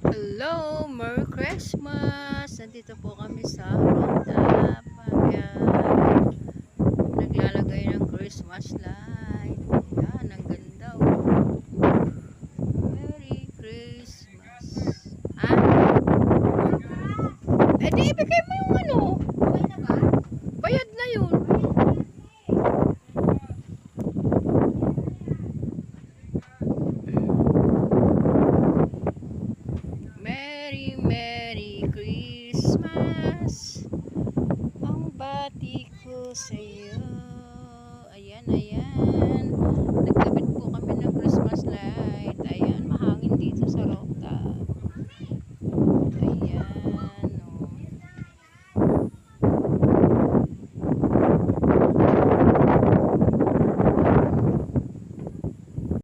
Hello! Merry Christmas! Nandito po kami sa Honda. Ayan. Naglalagay ng Christmas light.